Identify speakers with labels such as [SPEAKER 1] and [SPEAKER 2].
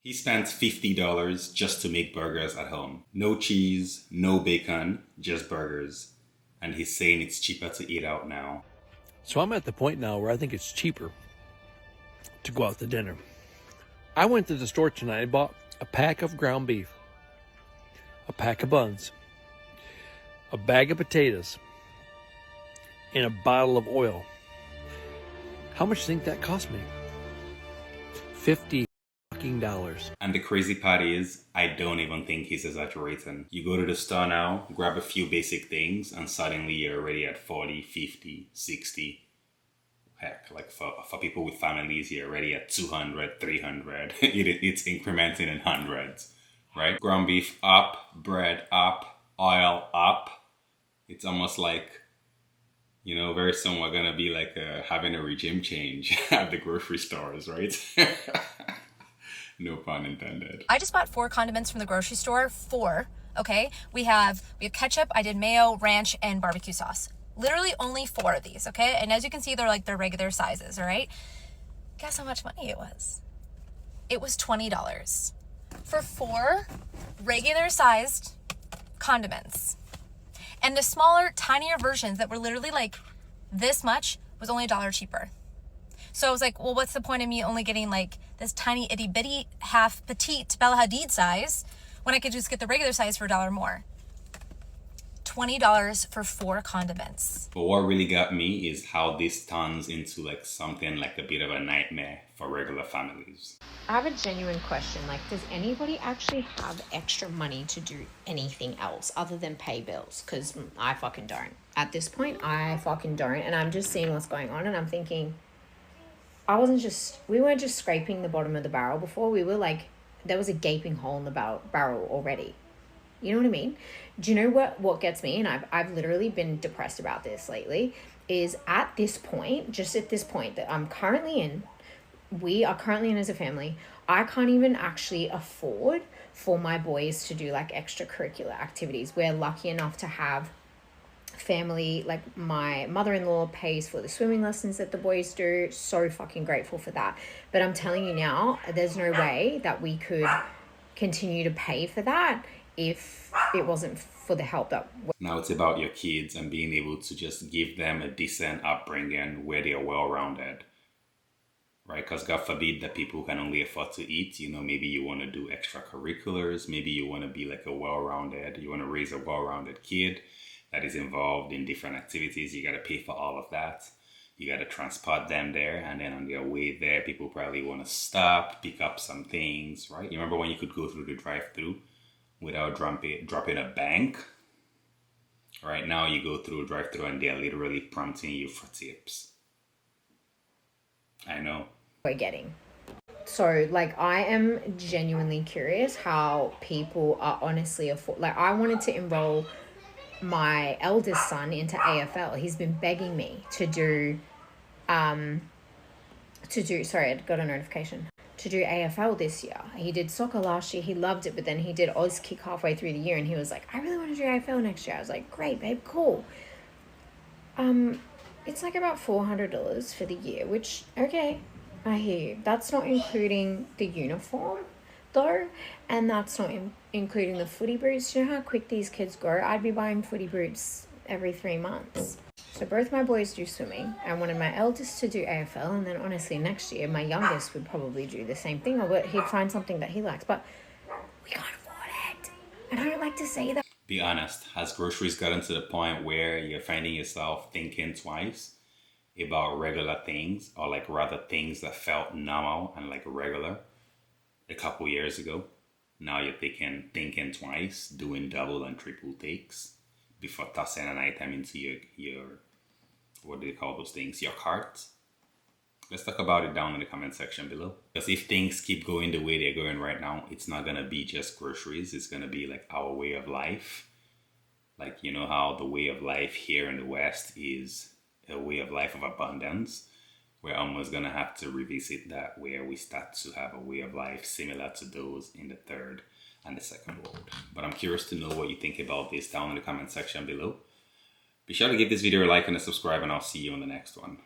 [SPEAKER 1] He spent $50 just to make burgers at home. No cheese, no bacon, just burgers. And he's saying it's cheaper to eat out now.
[SPEAKER 2] So I'm at the point now where I think it's cheaper to go out to dinner. I went to the store tonight and bought a pack of ground beef, a pack of buns, a bag of potatoes, and a bottle of oil. How much do you think that cost me? $50.
[SPEAKER 1] And the crazy part is, I don't even think he's exaggerating. You go to the store now, grab a few basic things, and suddenly you're already at 40, 50, 60. Heck, like for people with families, you're already at 200, 300. It's incrementing in hundreds, right? Ground beef up, bread up, oil up. It's almost like, you know, very soon we're gonna be like having a regime change at the grocery stores, right? No pun intended.
[SPEAKER 3] I just bought 4 condiments from the grocery store. 4, okay? We have ketchup, I did mayo, ranch, and barbecue sauce. Literally only 4 of these, okay? And as you can see, they're like their regular sizes, all right? Guess how much money it was? It was $20 for 4 regular sized condiments. And the smaller, tinier versions that were literally like this much was only $1 cheaper. So I was like, well, what's the point of me only getting like this tiny itty bitty half petite Bella Hadid size when I could just get the regular size for $1 more? $20 for 4 condiments.
[SPEAKER 1] But what really got me is how this turns into like something like a bit of a nightmare for regular families.
[SPEAKER 4] I have a genuine question. Like, does anybody actually have extra money to do anything else other than pay bills? Because I fucking don't. At this point, I fucking don't. And I'm just seeing what's going on and I'm thinking, we weren't just scraping the bottom of the barrel before. We were like, there was a gaping hole in the barrel already. You know what I mean? Do you know what gets me? And I've literally been depressed about this lately, is at this point that I'm currently in, we are currently in as a family, I can't even actually afford for my boys to do like extracurricular activities. We're lucky enough to have family, like my mother-in-law pays for the swimming lessons that the boys do. So fucking grateful for that. But I'm telling you now, there's no way that we could continue to pay for that if it wasn't for the help that...
[SPEAKER 1] Now it's about your kids and being able to just give them a decent upbringing where they are well-rounded, right? Because God forbid that people can only afford to eat, you know, maybe you want to do extracurriculars, maybe you want to be like you want to raise a well-rounded kid that is involved in different activities. You got to pay for all of that. You got to transport them there. And then on their way there, people probably want to stop, pick up some things, right? You remember when you could go through the drive-thru without dropping a bank? Right now you go through a drive-thru and they're literally prompting you for tips. I know.
[SPEAKER 4] We're getting. So like, I am genuinely curious how people are honestly like, I wanted to enroll my eldest son into AFL. He's been begging me to do sorry, I got a notification, to do AFL this year. He did soccer last year, he loved it, but then he did Oz kick halfway through the year and he was like, I really want to do AFL next year. I was like, great babe, cool. It's like about $400 for the year, which, okay, I hear you. That's not including the uniform though, and that's not including the footy boots. You know how quick these kids grow? I'd be buying footy boots every 3 months. So both my boys do swimming. I wanted my eldest to do AFL, and then honestly next year my youngest would probably do the same thing, or he'd find something that he likes, but we can't afford it. And I don't like to say that.
[SPEAKER 1] Be honest, has groceries gotten to the point where you're finding yourself thinking twice about regular things, or like rather things that felt normal and like regular a couple years ago? Now you're thinking twice, doing double and triple takes before tossing an item into your what do you call those things, your cart? Let's talk about it down in the comment section below. Because if things keep going the way they're going right now, it's not gonna be just groceries, it's gonna be like our way of life. Like, you know how the way of life here in the West is a way of life of abundance. We're almost gonna have to revisit that, where we start to have a way of life similar to those in the third and the second world. But I'm curious to know what you think about this down in the comment section below. Be sure to give this video a like and a subscribe, and I'll see you on the next one.